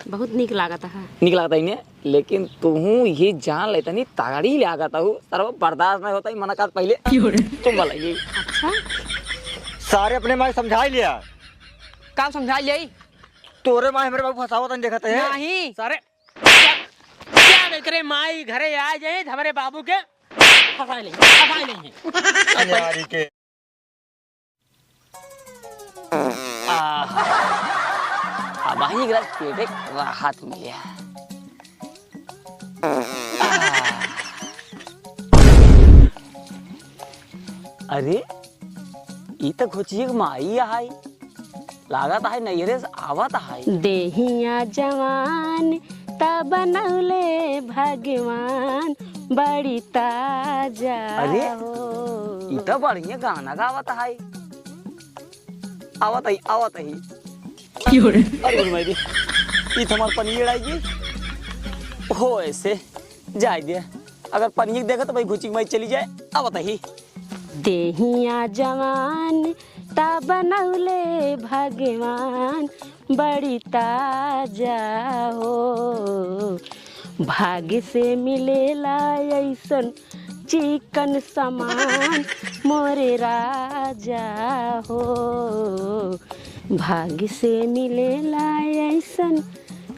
बहुत निक लागत है। निक लागता इन्हें, लेकिन तू ये जान लेता नहीं ताड़ी ले आगा हूँ सर्व बर्दाश्त नहीं होता मना कर पहले तुम बोला ये। अच्छा सारे अपने माँ समझा ही लिया। काम समझा यही तोरे माँ मेरे बाबू फंसावत नहीं देखते हैं नहीं सारे क्या देख रहे माई घरे आ जाए हमारे बाबू के फंसा ले यारी के। अब ही गिलास पेटे राहत मिले। अरे ये तो घोचिए माई है लागत है नैहरे से आवत है। देहिया जवान तब बनौले भगवान बड़ी ताजा। अरे हो। ये तो बढ़िया गाना गावत है। आवत है अरे मेरी ये हमार पनीर आएगी हो ऐसे जाए दे अगर पनीर देखा तो भाई घुची में चली जाए। आवत है देहिया जवान तब बनौले भगवान बड़ी ताजा हो। भाग्य से मिलेला ऐसन चिकन समान मोरे राजा हो। भाग्य से मिलेला ऐसन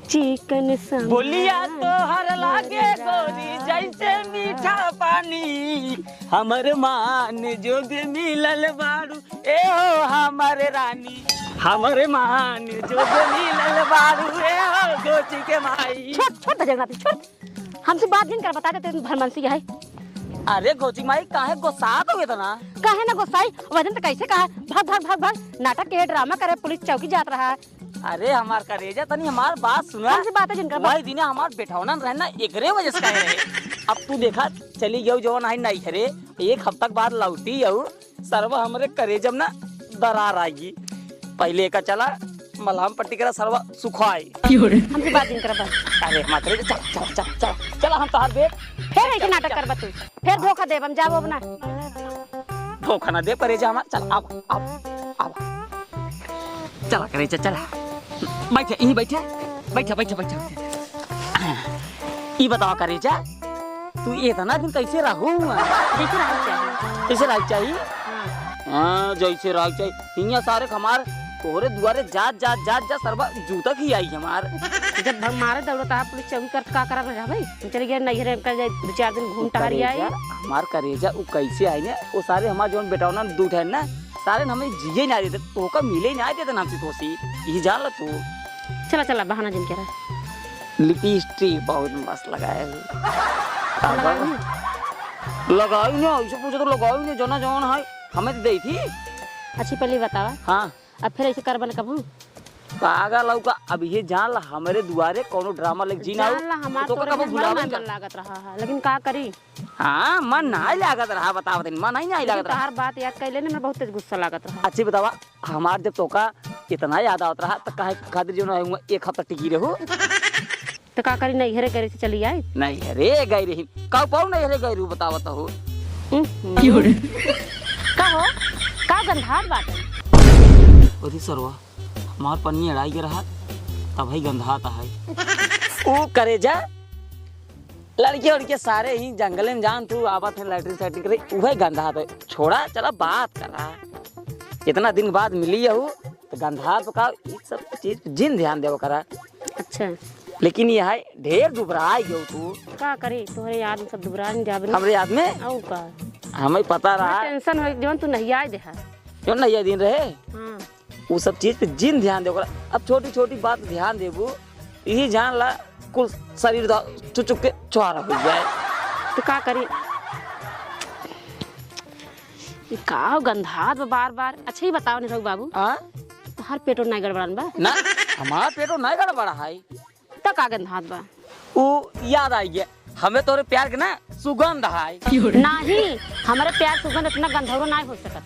चिकन समान। बोलिया तो हर लागे गोरी जैसे मीठा पानी हमर मान जोग मिलल बारू ए हो हमारे रानी हमारे मान जोग मिलल बारू ए हो गोची के माई। छोट जगह छोट हमसे बात नहीं कर बता देते भरमंसी है। अरे गोची माई काहे गुस्सा तो हुए ना काहे ना गुस्साई वजन तो कैसे कहा भाग भाग भाग भाग नाटक के ड्रामा करे पुलिस चौकी जात रहा है। अरे हमार करेजा तनी हमार बात सुना। कौन सी बात है जिनका वही दिन हमार बैठावना रहना एकरे वजह से कहे रहे। अब तू देखा चली गयो जवन आई नहीं हरे एक हफ्ता बाद लौटी आऊ सर्व हमरे करेजम ना दरार आएगी पहले का चला मलहम पट्टी करा सर्व सुखाई। हमसे बात नहीं कर बस। अरे मात्र चल चल चल चल चल हम तहार देख फिर ऐसे नाटक कर तू फिर धोखा दे हम जाओ अपना धोखा ना दे करेजा हमार। चल अब चला करेजा चला बैठे यहीं बैठे बैठे बैठे बैठे ये बताओ करेजा तू इतना दिन कैसे रहूँ जैसे रहना चाहिए। कैसे रह चाहिए। हाँ जैसे रह चाहिए हियाँ सारे हमार तोहरे दुआरे जात जात जात जा सरबा जूता ही आई हमार। जब भग मारे दौड़ता है पुलिस चौकी कर का करा रहा भाई चले गए नहीं कर जाए 2-4 दिन घूम टहरी आई। हमार करेजा वो कैसे आई ना वो सारे हमार जौन बेटावना दूध है ना सारे हमें जिये ना देते तो का मिले ना देते हमसे तोसी यही जान ला तू। चला चला बहाना जिन के रहा लिपस्टिक बहुत मस्त लगाए लगाई ना ऐसे पूछे तो लगाई नहीं जना जौन है हमें तो दी थी। अच्छी पहले बतावा। हाँ अब फिर ऐसे कर बने कबू पागल लौका अब ये जान ला हमारे दुआरे कोनो ड्रामा लग जी ना हमार तो कबो बुलावे मन लागत रहा है लेकिन का करी। हाँ मन नहीं लागत रहा बताओ दिन मन नहीं लागत रहा। हर बात याद कर लेने में बहुत तेज गुस्सा लागत रहा। अच्छी बतावा हमार जब तोका इतना याद आवत रहा तो काहे खातिर जो ना एक हफ्ता टिकी रहो तो का करी नहीं हरे करे से चली आई नहीं हरे गई रही का पाऊ नहीं हरे गई रू बतावत हो का हो का गंधार बाटे ओदी सरवा हमार पन्नी अड़ाई के रहा तब ही गंधाता है वो करे जा लड़के उड़के सारे ही जंगल में जान तू आवत है लैटरिन सैटरिन करे वही गंधात है छोड़ा चला बात करा इतना दिन बाद मिली हूँ तो गंधात का ये सब चीज जिन ध्यान देव करा। अच्छा लेकिन ये है ढेर दुबरा गयो तू का करे तोहरे याद में सब दुबरा नहीं जाबे हमरे याद में औ का हमें पता रहा टेंशन हो जवन तू नहीं आए देखा क्यों नहीं ये दिन रहे हां वो सब चीज पे जिन ध्यान देव करा। अब छोटी छोटी बात ध्यान देबू यही जान ला कुल शरीर चुचुक के चुहारा हो जाए तो का करी का गंधात बार बार। अच्छा ही बताओ निरहु बाबू हाँ तो हर पेटो नहीं गड़बड़ान बा ना हमारा पेटो नहीं गड़बड़ा है तो का गंधात बा वो याद आई गया हमें तोरे प्यार के ना सुगंध है नहीं हमारे प्यार सुगंध इतना गंधौरो नहीं हो सकत।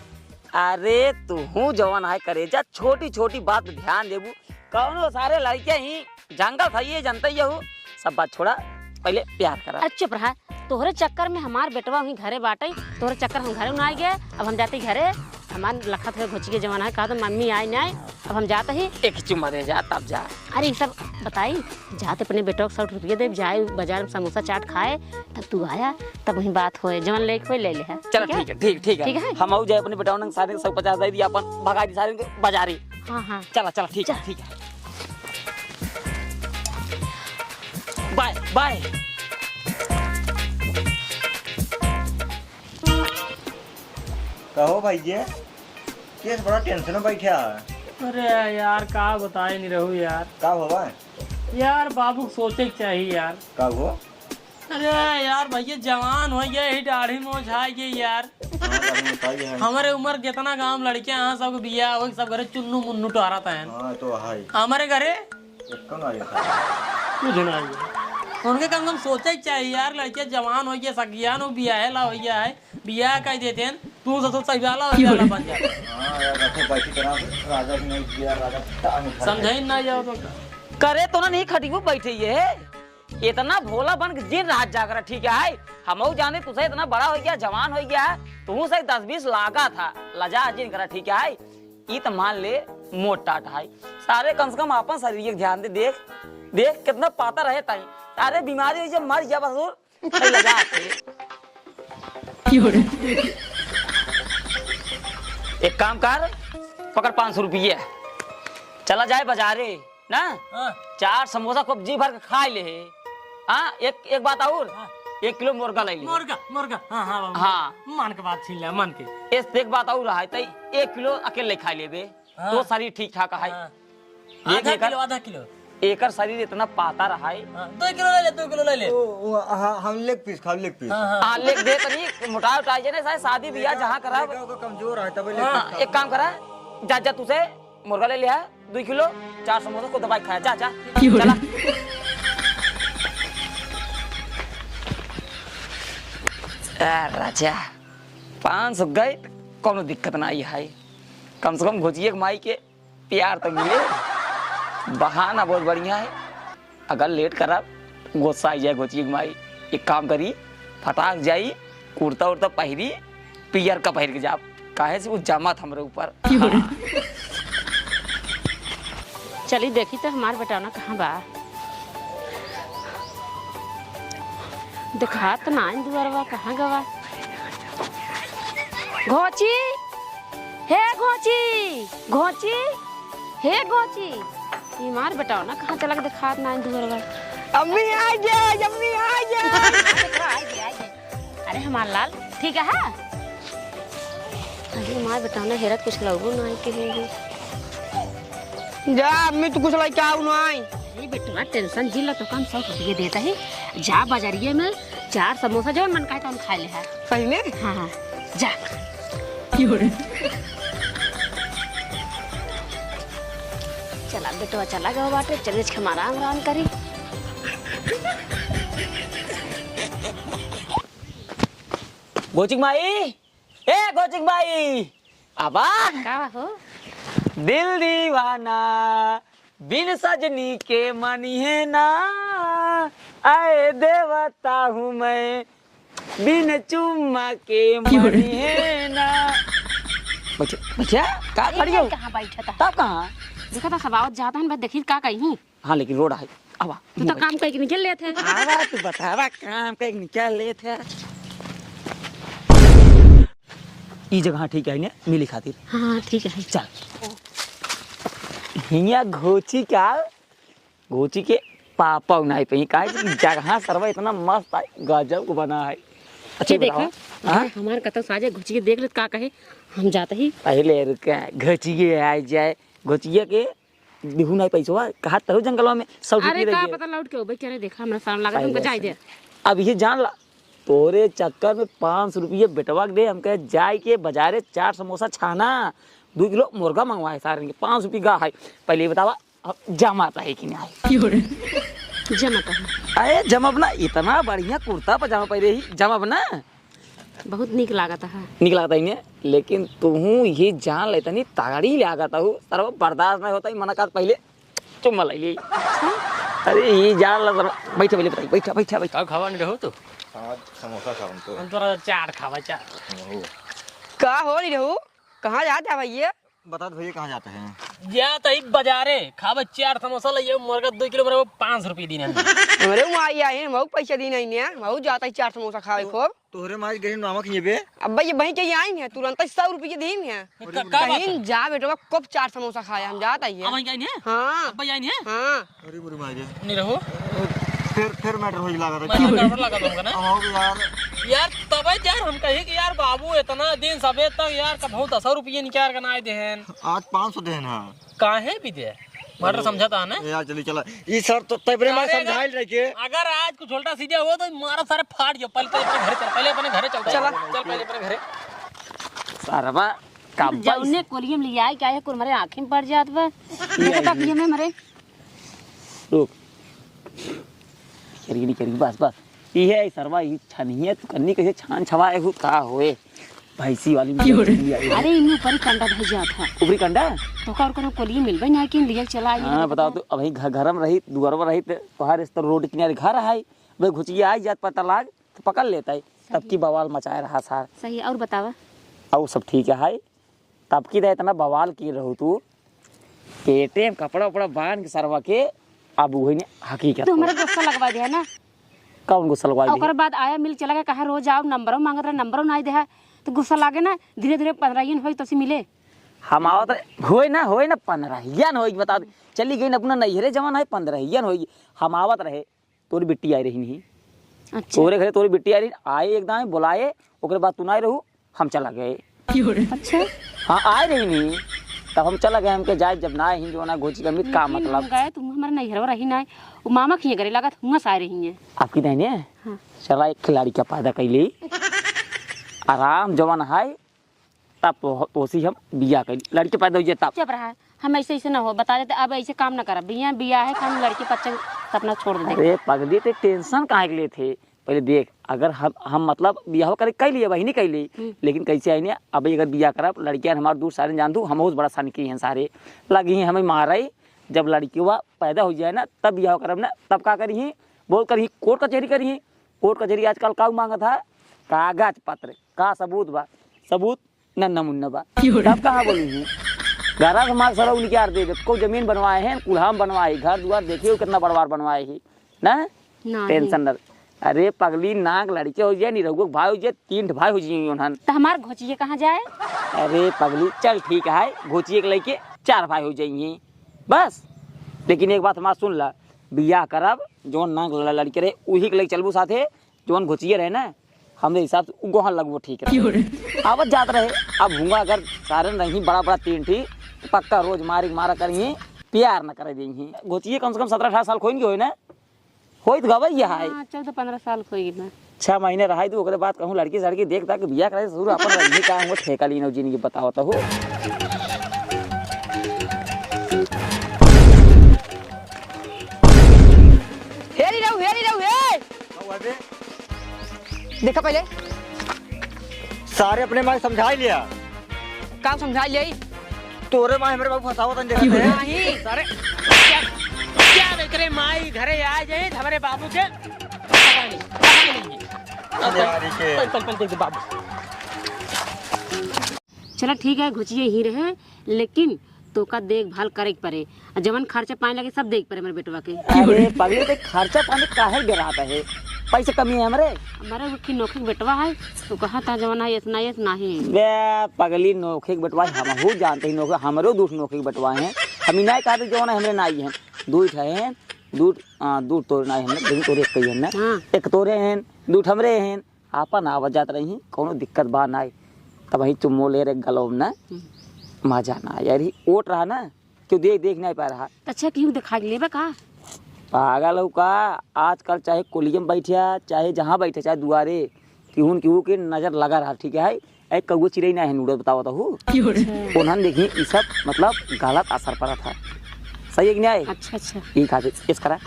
अरे तू जवान है करेजा छोटी छोटी बात ध्यान देबू कौनो सारे लड़के ही जंगल खाइए जनता ही हो सब बात छोड़ा पहले प्यार करा। अरे चुप रहा तोहरे चक्कर में हमार बेटवा वहीं घरे बाटे तोहरे चक्कर हम घरे ना आ गए अब हम जाते घरे हमार लखत है घोची के जमाना है, कहा तो मम्मी आई नहीं अब हम जाते ही। एक चुम्मा दे जा तब जा। अरे सब बताई जाते अपने बेटो को 100 रुपये दे जाए बाजार में समोसा चाट खाए, तब तू आया तब वही बात होए जवन ले कोई ले ले है। चलो ठीक है ठीक है हम आऊ जाए अपने बेटा ने सारे 150 दे दिया अपन भगा दी सारे बाजारी। हाँ हाँ चला चला ठीक है बाय बाय। कहो भाई जी केस बड़ा टेंशन में बैठा है। अरे यार का बताए नहीं रहू यार। का हुआ यार बाबू को सोचे के चाहिए यार। का हुआ? अरे यार भैया जवान हो गए ही दाढ़ी मोछ आ गई यार। हमारे उम्र जितना गांव लड़के यहाँ सब बिया हो सब घरे चुन्नू मुन्नू टहराता है। हाँ तो है हमारे घरे कौन आ गया? कुछ नहीं। उनके कम कम सोचे के चाहिए यार, लड़के जवान हो गए सगियान हो बिया है ला हो गया है बिया कह देते हैं तू तो सही वाला हो जाला बन जा। हां यार रखो बैठी तरह राजा की नहीं दिया राजा टांग उठा समझाई ना जाओ तो करे तो ना नहीं खटी वो बैठे ये इतना भोला बन के दिन रात जाकर ठीक है। हम जाने तुझे इतना बड़ा हो गया जवान हो गया है तू से 10-20 लागा था लजा जिन करा ठीक है। ये तो मान ले मोटा है सारे कम से कम अपन शरीर के ध्यान दे देख देख कितना पाता रहे ताई सारे बीमारी हुई जब मर गया बस लगा एक काम कर पकड़ 500 रुपये चला जाए बाजारे ना। 4 समोसा खूब जी भर के खा ले। हाँ एक बात और 1 किलो मुर्गा ले ले। मुर्गा हाँ हाँ हाँ मन के बात छीन ले मन के। इस एक बात और रहा है 1 किलो अकेले खा ले बे तो शरीर ठीक ठाक है। आधा किलो एकर शरीर इतना पाता रहा है। 2 किलो ले ले 2 किलो ले ले। हम लेग पीस खा लेग पीस। हाँ लेग दे तनी मोटा उठाई जे ना शादी बियाह जहाँ करा कमजोर है तब एक काम करा जा जा तुझे मुर्गा ले लिया 2 किलो 4 समोसा को दवाई खाया जा जा चला। राजा 500 गए कोनो दिक्कत ना आई है कम से कम घोचिए माई के प्यार तो मिले। बहाना बहुत बढ़िया है अगर लेट करा गुस्सा आई जाए घोचिए माई। एक काम करी फटाक जाई कुर्ता उर्ता पहरी पियर का पहर के जा काहे से वो जमा था हमारे ऊपर। चली देखी तो हमार बेटा ना कहाँ बा दिखा तो ना दुआरवा कहाँ गवा। घोची हे घोची घोची हे घोची ये मार बेटा ना कहाँ चला के दिखा ना दुआरवा। अम्मी आ जाए अम्मी आ जाए। अरे हमार लाल ठीक है हाँ? अरे मार बेटा ना हेरत कुछ लगो ना के जा अम्मी तू कुछ लाई क्या आऊ नहीं। अरे बेटा टेंशन जिला तो कम 100 रुपये देता है जा बाजारिये में 4 समोसा जो मन का हम खा ले है पहले। हाँ हाँ जा चला बेटा चला गया बाटे चले हमारा आराम करी। गोचिक माई ए गोचिक माई आबा का हो दिल दीवाना बिन सजनी के मनी है ना आए देवता हूँ मैं बिन चुम्मा के मनी है ना। बच्चा का खड़ी हो कहाँ बैठा था तब कहाँ देखा था सबावत जाता है देखी का कहीं। हाँ लेकिन रोड है अब तू तो काम करके निकल लेते थे। आवा तू बतावा काम कहीं निकल ले थे। ई जगह ठीक है ना मिली खातिर। हाँ ठीक है चल हिया घोची का घोची के पापा नहीं पे का जगह सरवा इतना मस्त है गजब को बना है। अच्छे देखा हमारे कतौ साजे घुची के देख ले का कहे हम जाते ही पहले रुका घोची के आ जाए घोचिया के दिहु नहीं पैसा कहा तो जंगलों में सब। अरे का पता लौट के क्या नहीं देखा हमरा सामने लगा तुमको जाई दे। अब ये जान ला तोरे चक्कर में 500 रुपये बेटवा दे हम कहे जाए के बाजारे 4 समोसा छाना 2 किलो मुर्गा मंगवाए सारे 5 रुपये का है। पहले ये बतावा अब जमाता है कि नहीं जमाता है। अरे जमब ना इतना बढ़िया कुर्ता पजामा पहले ही जमब ना बहुत निक लागत है निक लगता है लेकिन तू ये जान लेता नहीं ताड़ी ले आगता हूँ सर्व बर्दाश्त नहीं होता मना कर पहले चुम्मा ले। अरे ये जान ला बैठा पहले बताइए बैठा बैठा बैठा खावा नहीं रहो तो समोसा खाऊं तो हम तोरा 4 खावा 4 का हो नहीं रहू कहाँ जाते हैं भैया? बता दो भैया कहाँ जाते हैं? जा तई बाजारे खावे 4 समोसा ले मुर्गा 2 किलो मेरे 5 रुपए दीने हमारे वहाँ आई महू पैसे दी नहीं है, महू जाता है 4 समोसा खावे खूब। तोहरे माज गरीब नमक ये बे अब भैया वहीं के आई है, तुरंत 100 रुपये दी है। कहीं जा बेटो कब 4 समोसा खाया हम जाता ही है। अब जाई नहीं हाँ अब जाई नहीं हाँ अरे बुरी माज नहीं रहो फिर मैटर हो लगा था मैं गड़बड़ लगा दूंगा ना अब यार यार तब यार हम कहे कि यार बाबू इतना दिन सबे तक यार का बहुत 10 रुपये निकाल कर ना देहन आज 500 देन है काहे भी दे मटर समझाता ना यार चली चला ई सर तो तबरे में समझाइल रह के अगर आज कुछ उल्टा सीधा हो तो मारा सारे फाड़ जो पहले अपने घरे चल चल पहले अपने घरे सरवा का जौने कोलियम ले आई क्या है कुरमरे आंखें में पड़ जात बा देखो तकिए में मरे रुक करी बस बस ये सरवा ये छनिए तू कन्नी कैसे छान छवाए हो का होए भैंसी वाली अरे इन ऊपर ही कंडा धस जात है ऊपरी कंडा तो का और कोनो कोलियम मिलबे ना कि लिए चला आई हां बताओ तो अभी घर में रही दुआरवा रही तोहार इस तरह रोड किनारे घर है भाई घुचिया आई जात पता लाग तो पकड़ लेता है तब की बवाल मचाए रहा सार सही और बतावा और सब ठीक है तब की दे इतना बवाल की रहू तू पेटे में कपड़ा उपड़ा बांध के सरवा के अब वही ने हकीकत तो हमारे गुस्सा लगवा दे है ना कौन गुस्सा लगवा ओकर बाद आया मिल चला गया कहा रोज आओ नंबरों मांगत रहा नंबरों नहीं दे तो गुस्सा लागे ना धीरे धीरे 15 होई तो से मिले हम आवत होए ना 15 होई बता दे चली गई अपना नैहरे जवान है 15 होई हम आवत रहे तोरी बिट्टी आई रही नहीं अच्छा तोरे घरे तोरी बिट्टी आई रही आए एकदम बुलाए ओकरे बाद तू ना रहू हम चला गए अच्छा हाँ आए रही नहीं तब हम चला गए हमके जाए जब ना ही जो ना घोची का मित का मतलब गए तुम हमारे नैहरवा रही ना वो मामा खिए करे लगा हुआ आ रही है आपकी बहने हाँ। चला एक खिलाड़ी का पैदा कैली आराम जवान है तब ओसी हम बिया कैली लड़के पैदा हुई तब चुप रहा हम ऐसे ना हो बता देते अब ऐसे काम ना करा बिया है हम लड़के बच्चे सपना छोड़ दे अरे पगली ते टेंशन काहे के लिए थे पहले देख अगर हम मतलब बियाह करे कह लिए वही नहीं कह ली लेकिन कैसे आई नहीं अब अगर बियाह करा लड़कियां हमारे दूर सारे जान दू हम बहुत बड़ा सा की हैं सारे लगी हैं हमें माराई जब लड़की हुआ पैदा हो जाए ना तब बियाह करब ना तब का करी बोल करी कोर्ट कचहरी करी कोर्ट कचहरी आजकल का मांगा था कागज पत्र का सबूत बा सबूत नन्ना मुन्ना बा तब कहाँ बोली घरा समाज सारा उनके दे को जमीन बनवाए हैं कुल्हाम बनवाए घर दुआर देखिए कितना बड़वार बनवाए ही ना टेंशन न अरे पगली नाक लड़के हो जाए निरहुआ भाई हो जाए 3 भाई हो जाए उन्हन तो हमार घोचिए कहाँ जाए अरे पगली चल ठीक है घोचिए के लेके 4 भाई हो जाएंगे बस लेकिन एक बात हमारा सुन ला बियाह करब जोन नाक लड़के रहे वही के लेके चलबू साथे जोन घोचिए रहे ना हमरे हिसाब से गोहन लगबो ठीक है आवत जात रहे अब हुआ अगर सारे नहीं बड़ा बड़ा 3 ठी पक्का रोज मारा करिए प्यार न करे देंगे घोचिए कम से कम 17-18 साल खोइन के होई ना होई तो गवई है 14-15 साल खोई मैं 6 महीने रहा तो ओकरे बाद कहूँ लड़की सड़की देखता कि बियाह करे शुरू अपन रही का हम ठेका लीनो जीनी के बताओ तो हो हेरी रहू हे देखा पहले सारे अपने माँ समझा ही लिया काम समझा ले तोरे माँ मेरे बाबू फंसावा तन देखते हैं नहीं सारे क्या देख रहे माई घरे आ जाए हमारे बाबू के पल बाबू चला ठीक है घुचिए ही रहे लेकिन तो का देखभाल करे के पड़े जवन खर्चा पाए लगे सब देख पड़े मेरे बेटवा के अरे पगले ते खर्चा पानी काहे गिराता है पैसे कमी है हमारे की नौकरी बेटवा है तो कहा था जवन है इतना ही बे पगली नौकरी के बटवा हम हो जानते ही नौकरी हमरो दूर नौकरी के बटवा है हम नहीं कहते जो ना हमरे नाई है दूध है दूध तो नहीं हमने लेकिन तोरे कही है ना एक तोरे हैं दूध हमरे हैं आपन आवत जात रही कोनो दिक्कत बा ना तब वही चुम्मो ले रे गलोम ना मजा ना यार ही ओट रहा ना क्यों देख नहीं पा रहा अच्छा क्यों दिखा लेबे का पागल हो का आजकल चाहे कोलियम बैठिया चाहे जहाँ बैठे चाहे दुआरे केहू के नजर लगा रहा ठीक है एक कौगो चिड़ै ना है नूडल बताओ तो उन्होंने देखिए ये सब मतलब गलत असर पड़ा था सही है कि नहीं अच्छा ये खाते इस करा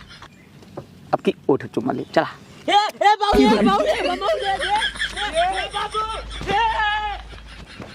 अब की ओठ चुम्मा ले चला बाबू